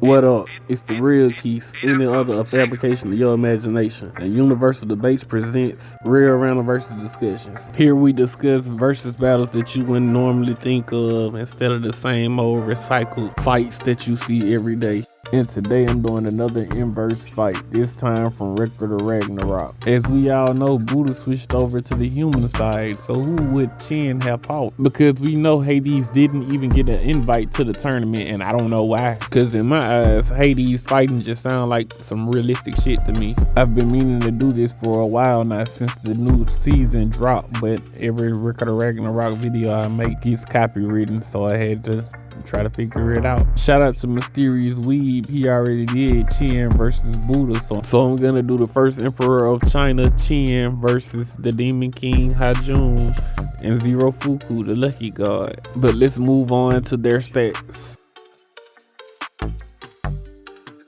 What up? It's the real Keys. Any other a fabrication of your imagination. And Universal Debates presents real random versus discussions. Here we discuss versus battles that you wouldn't normally think of instead of the same old recycled fights that you see every day. And today I'm doing another inverse fight, this time from Record of Ragnarok. As we all know, Buddha switched over to the human side, so who would Qin have fought? Because we know Hades didn't even get an invite to the tournament, and I don't know why. Because in my eyes, Hades fighting just sound like some realistic shit to me. I've been meaning to do this for a while now since the new season dropped, but every Record of Ragnarok video I make gets copywritten, so I had to try to figure it out. Shout out to Mysterious Weeb, he already did Qin versus Buddha, so I'm gonna do the first Emperor of China, Qin, versus the Demon King Hajun and Zerofuku, the Lucky God. But let's move on to their stats.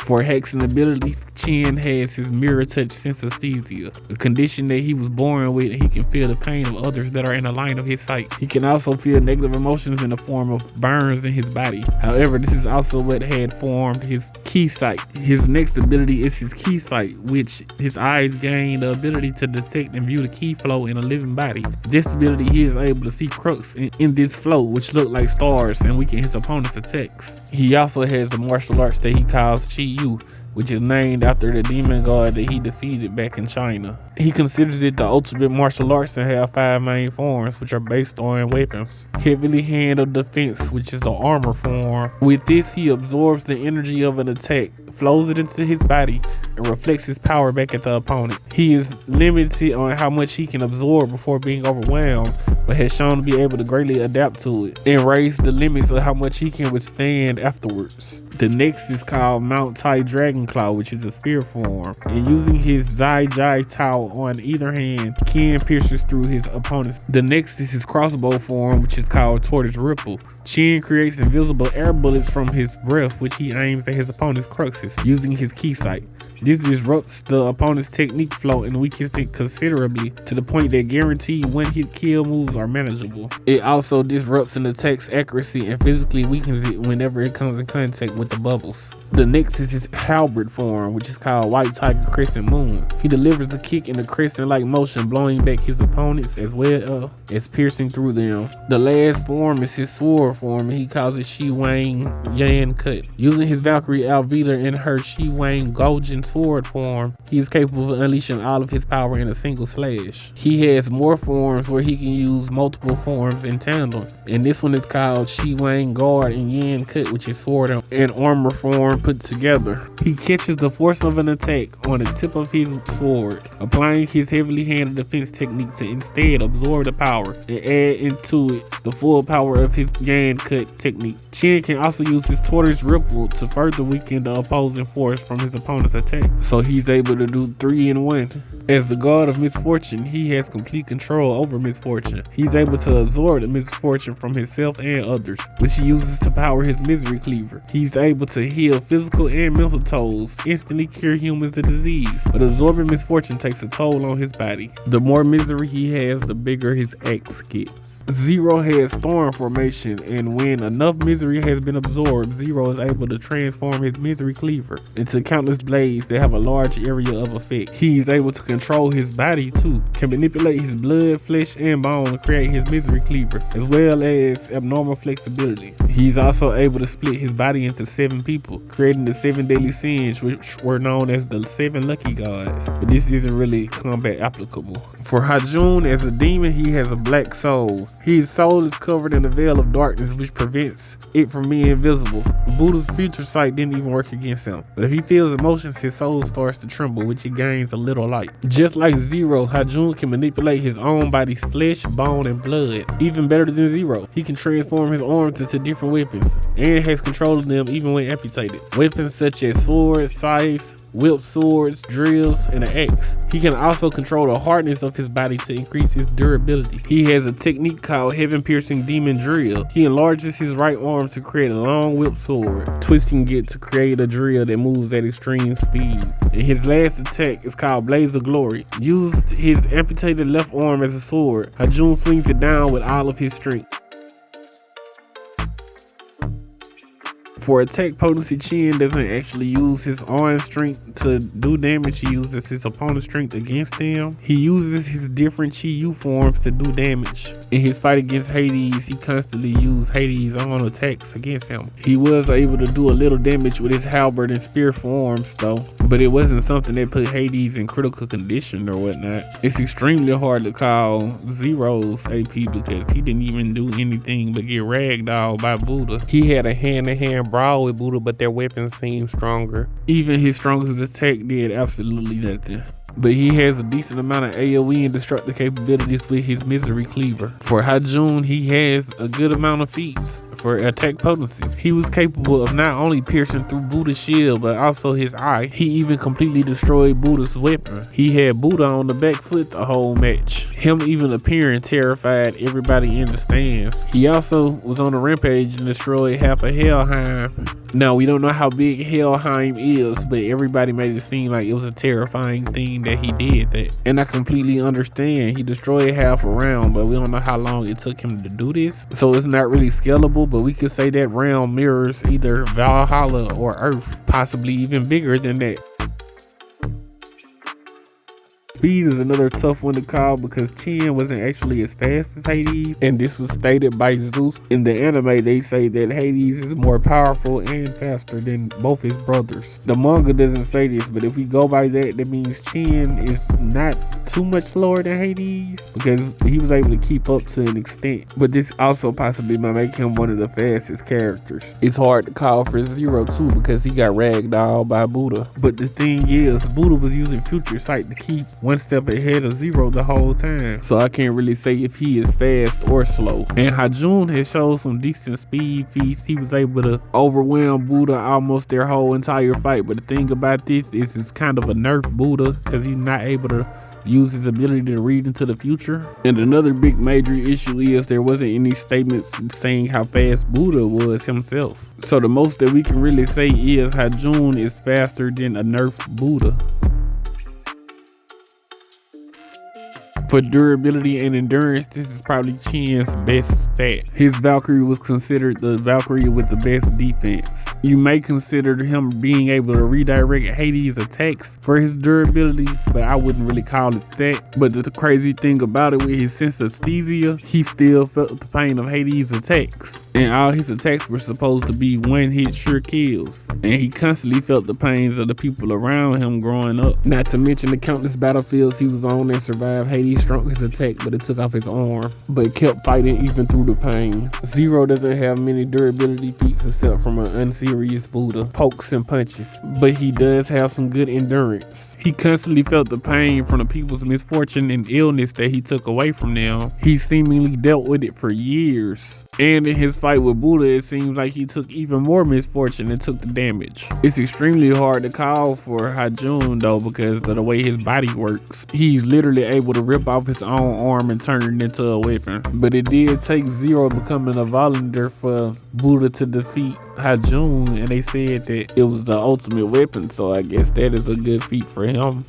For hexing ability, Qin has his mirror touch synesthesia, a condition that he was born with, and he can feel the pain of others that are in the line of his sight. He can also feel negative emotions in the form of burns in his body. However, this is also what had formed his key sight. His next ability is his key sight, which his eyes gain the ability to detect and view the key flow in a living body. This ability, he is able to see crux in this flow, which look like stars, and weaken his opponent's attacks. He also has a martial arts that he calls Qi Yu, which is named after the demon god that he defeated back in China. He considers it the ultimate martial arts and have 5 main forms, which are based on weapons. Heavily handled defense, which is the armor form. With this, he absorbs the energy of an attack, flows it into his body, and reflects his power back at the opponent. He is limited on how much he can absorb before being overwhelmed, but has shown to be able to greatly adapt to it and raise the limits of how much he can withstand afterwards. The next is called Mount Tai Dragon Claw, which is a spear form, and using his Zai Jai Tao on either hand, Qin pierces through his opponents. The next is his crossbow form, which is called Tortoise Ripple. Qin creates invisible air bullets from his breath, which he aims at his opponent's cruxes using his key sight. This disrupts the opponent's technique flow and weakens it considerably to the point that guaranteed one-hit kill moves are manageable. It also disrupts an attack's accuracy and physically weakens it whenever it comes in contact with the bubbles. The next is his halberd form, which is called White Tiger Crescent Moon. He delivers the kick in a crescent-like motion, blowing back his opponents as well as piercing through them. The last form is his sword form, and he calls it Shi Huang Yan Cut. Using his Valkyrie Alvita in her Shi Huang Gojin sword form, he is capable of unleashing all of his power in a single slash. He has more forms where he can use multiple forms in tandem, and this one is called Shi Huang Guard and Yan Cut, which is sword and armor form put together. He catches the force of an attack on the tip of his sword, applying his heavily handled defense technique to instead absorb the power and add into it the full power of his Yan Cut technique. Qin can also use his Tortoise Ripple to further weaken the opposing force from his opponent's attack, so he's able to do 3 in 1. As the god of misfortune, he has complete control over misfortune. He's able to absorb the misfortune from himself and others, which he uses to power his misery cleaver. He's able to heal physical and mental tolls, instantly cure humans of disease, but absorbing misfortune takes a toll on his body. The more misery he has, the bigger his axe gets. Zero has storm formation, and when enough misery has been absorbed, Zero is able to transform his misery cleaver into countless blades that have a large area of effect. He is able to control his body too, can manipulate his blood, flesh, and bone to create his misery cleaver, as well as abnormal flexibility. He's also able to split his body into 7 people, creating the 7 deadly sins, which were known as the 7 lucky gods, but this isn't really combat applicable. For Hajun, as a demon, he has a black soul. His soul is covered in a veil of darkness, which prevents it from being invisible. Buddha's future sight didn't even work against him, but if he feels emotions, his soul starts to tremble, which he gains a little light. Just like Zero, Hajun can manipulate his own body's flesh, bone, and blood. Even better than Zero, he can transform his arms into different weapons, and has control of them even when amputated. Weapons such as swords, scythes, whip swords, drills, and an axe. He can also control the hardness of his body to increase his durability. He has a technique called Heaven Piercing Demon Drill. He enlarges his right arm to create a long whip sword, twisting it to create a drill that moves at extreme speed. And his last attack is called Blaze of Glory. Used his amputated left arm as a sword, Hajun swings it down with all of his strength. For attack potency, Qin doesn't actually use his own strength to do damage. He uses his opponent's strength against them. He uses his different Qi Yu forms to do damage. In his fight against Hades, he constantly used Hades' own attacks against him. He was able to do a little damage with his halberd and spear forms though, but it wasn't something that put Hades in critical condition or whatnot. It's extremely hard to call Zero's AP because he didn't even do anything but get ragdolled by Buddha. He had a hand-to-hand brawl with Buddha, but their weapons seemed stronger. Even his strongest attack did absolutely nothing. But he has a decent amount of AoE and destructive capabilities with his Misery Cleaver. For Hajun, he has a good amount of feats for attack potency. He was capable of not only piercing through Buddha's shield, but also his eye. He even completely destroyed Buddha's weapon. He had Buddha on the back foot the whole match. Him even appearing terrified everybody in the stands. He also was on a rampage and destroyed half of Helheim. Now, we don't know how big Helheim is, but everybody made it seem like it was a terrifying thing that he did that. And I completely understand. He destroyed half a realm, but we don't know how long it took him to do this. So it's not really scalable, but we could say that realm mirrors either Valhalla or Earth, possibly even bigger than that. Speed is another tough one to call because Qin wasn't actually as fast as Hades, and this was stated by Zeus. In the anime, they say that Hades is more powerful and faster than both his brothers. The manga doesn't say this, but if we go by that, that means Qin is not too much slower than Hades because he was able to keep up to an extent. But this also possibly might make him one of the fastest characters. It's hard to call for Zero too because he got ragdolled by Buddha. But the thing is, Buddha was using Future Sight to keep one step ahead of Zero the whole time. So I can't really say if he is fast or slow. And Hajun has showed some decent speed feats. He was able to overwhelm Buddha almost their whole entire fight. But the thing about this is it's kind of a nerf Buddha because he's not able to use his ability to read into the future. And another big major issue is there wasn't any statements saying how fast Buddha was himself. So the most that we can really say is Hajun is faster than a nerf Buddha. For durability and endurance, this is probably Qin's best stat. His Valkyrie was considered the Valkyrie with the best defense. You may consider him being able to redirect Hades' attacks for his durability, but I wouldn't really call it that. But the crazy thing about it, with his synesthesia, he still felt the pain of Hades' attacks. And all his attacks were supposed to be one-hit sure kills. And he constantly felt the pains of the people around him growing up. Not to mention the countless battlefields he was on and survived Hades' strongest attack, but it took off his arm, but kept fighting even through the pain. Zero doesn't have many durability feats except from an unserious Buddha, pokes and punches, but he does have some good endurance. He constantly felt the pain from the people's misfortune and illness that he took away from them. He seemingly dealt with it for years. And in his fight with Buddha, it seems like he took even more misfortune and took the damage. It's extremely hard to call for Hajun though because of the way his body works. He's literally able to rip off his own arm and turn it into a weapon. But it did take Zero becoming a volunteer for Buddha to defeat Hajun, and they said that it was the ultimate weapon, so I guess that is a good feat for him.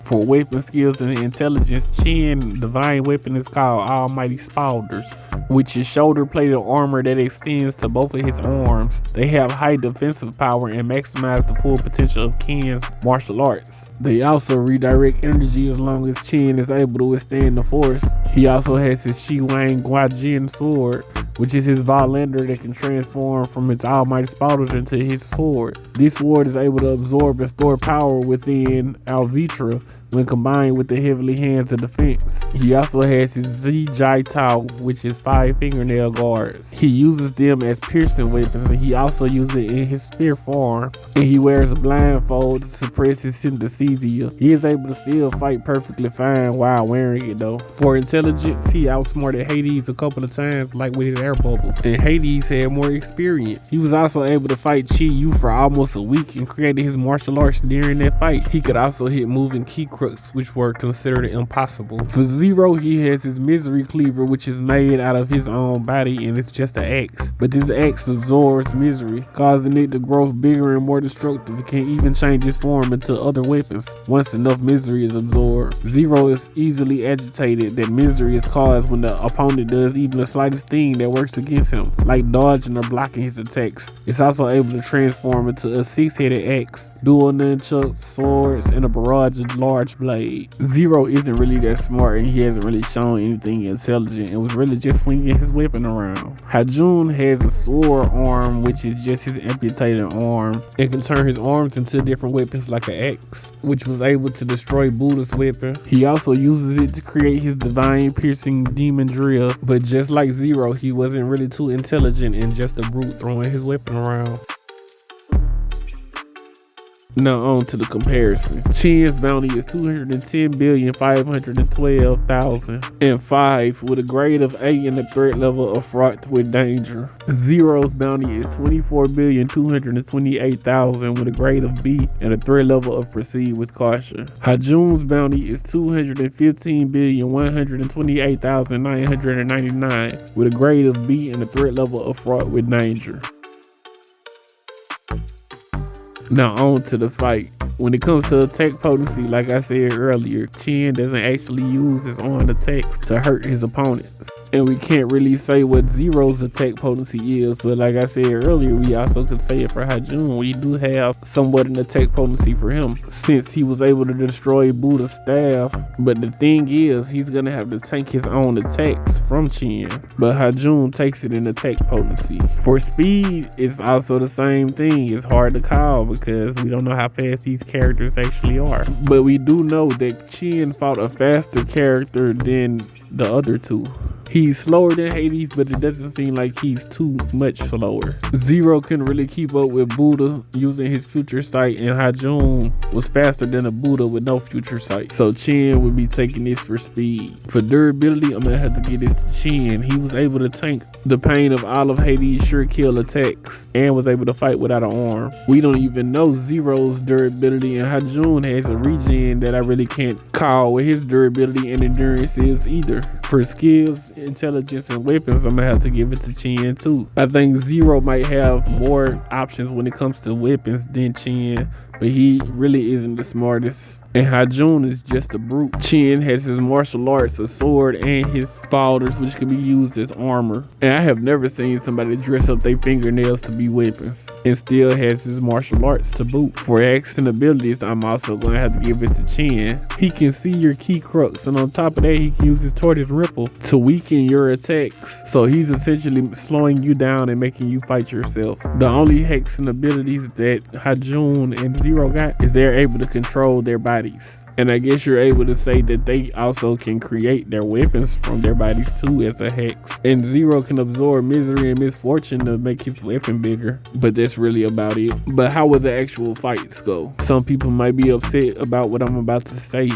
For weapon skills and intelligence, Qin divine weapon is called Almighty Spalders, which is shoulder-plated armor that extends to both of his arms. They have high defensive power and maximize the full potential of Qin's martial arts. They also redirect energy as long as Qin is able to withstand the force. He also has his Shi Huang Guajin sword, which is his Valander that can transform from its Almighty Spalders into his sword. This sword is able to absorb and store power within Alvitra when combined with the heavenly hands of defense. He also has his Z Jai Tao, which is 5 fingernail guards. He uses them as piercing weapons, and he also uses it in his spear form. And he wears a blindfold to suppress his synesthesia. He is able to still fight perfectly fine while wearing it though. For intelligence, he outsmarted Hades a couple of times, like with his air bubble. And Hades had more experience. He was also able to fight Qi Yu for almost a week and created his martial arts during that fight. He could also hit moving key crux which were considered impossible. For Zero, he has his misery cleaver, which is made out of his own body, and it's just an axe. But this axe absorbs misery, causing it to grow bigger and more destructive. It can even change its form into other weapons once enough misery is absorbed. Zero is easily agitated that misery is caused when the opponent does even the slightest thing that works against him, like dodging or blocking his attacks. It's also able to transform into a 6-headed axe, dual nunchucks, swords, and a barrage of large blades. Zero isn't really that smart, and he hasn't really shown anything intelligent and was really just swinging his weapon around. Hajun has a sword arm, which is just his amputated arm, and can turn his arms into different weapons like an axe, which was able to destroy Buddha's weapon. He also uses it to create his divine piercing demon drill, but just like Zero, he wasn't really too intelligent and just a brute throwing his weapon around. Now on to the comparison. Qin's bounty is 210,512,005 with a grade of A and a threat level of fraught with danger. Zero's bounty is 24,228,000 with a grade of B and a threat level of proceed with caution. Hajun's bounty is 215,128,999 with a grade of B and a threat level of fraught with danger. Now on to the fight. When it comes to attack potency, like I said earlier, Qin doesn't actually use his armed attacks to hurt his opponents. And we can't really say what Zero's attack potency is, but like I said earlier, we also could say it for Hajun. We do have somewhat an attack potency for him, since he was able to destroy Buddha's staff. But the thing is, he's gonna have to tank his own attacks from Qin, but Hajun takes it in attack potency. For speed, it's also the same thing. It's hard to call because we don't know how fast these characters actually are. But we do know that Qin fought a faster character than the other two. He's slower than Hades, but it doesn't seem like he's too much slower. Zero can really keep up with Buddha using his future sight, and Hajun was faster than a Buddha with no future sight. So Qin would be taking this for speed. For durability, I'm gonna have to get this to Qin. He was able to tank the pain of all of Hades' sure kill attacks and was able to fight without an arm. We don't even know Zero's durability, and Hajun has a regen that I really can't call what his durability and endurance is either. For skills, intelligence, and weapons, I'm gonna have to give it to Qin too. I think Zero might have more options when it comes to weapons than Qin, but he really isn't the smartest. And Hajun is just a brute. Qin has his martial arts, a sword, and his spalders, which can be used as armor. And I have never seen somebody dress up their fingernails to be weapons, and still has his martial arts to boot. For accent abilities, I'm also going to have to give it to Qin. He can see your key crux, and on top of that, he can use his tortoise ripple to weaken your attacks. So he's essentially slowing you down and making you fight yourself. The only hexing abilities that Hajun and Zero got is they're able to control their body. And I guess you're able to say that they also can create their weapons from their bodies too as a hex. And Zero can absorb misery and misfortune to make his weapon bigger, but that's really about it. But how will the actual fights go? Some people might be upset about what I'm about to say,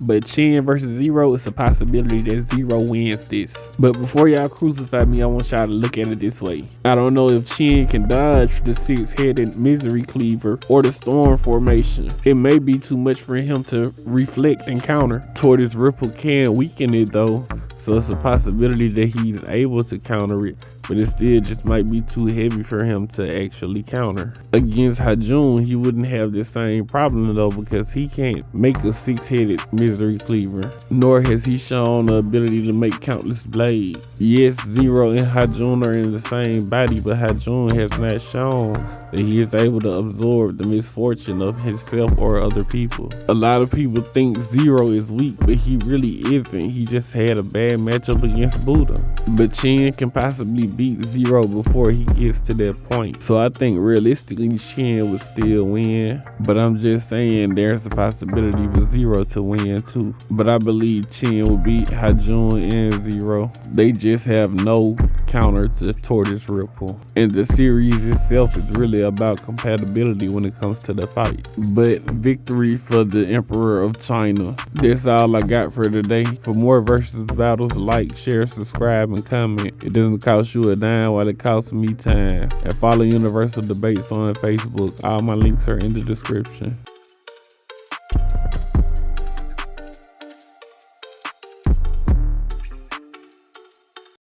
but Qin versus Zero, it's a possibility that Zero wins this. But before y'all crucify me, I want y'all to look at it this way. I don't know if Qin can dodge the 6-headed misery cleaver or the storm formation. It may be too much for him to reflect and counter. Tortoise ripple can weaken it though, so it's a possibility that he's able to counter it, but it still just might be too heavy for him to actually counter. Against Hajun, he wouldn't have the same problem though, because he can't make a 6-headed misery cleaver, nor has he shown the ability to make countless blades. Yes, Zero and Hajun are in the same body, but Hajun has not shown that he is able to absorb the misfortune of himself or other people. A lot of people think Zero is weak, but he really isn't. He just had a bad matchup against Buddha. But Qin can possibly beat Zero before he gets to that point. So I think realistically Qin would still win, but I'm just saying there's a possibility for Zero to win too. But I believe Qin will beat Hajun and Zero. They just have no counter to Tortoise Ripple. And the series itself is really about compatibility when it comes to the fight. But victory for the Emperor of China. That's all I got for today. For more versus battles, like, share, subscribe, and comment. It doesn't cost you a dime while it costs me time. And follow Universal Debates on Facebook. All my links are in the description.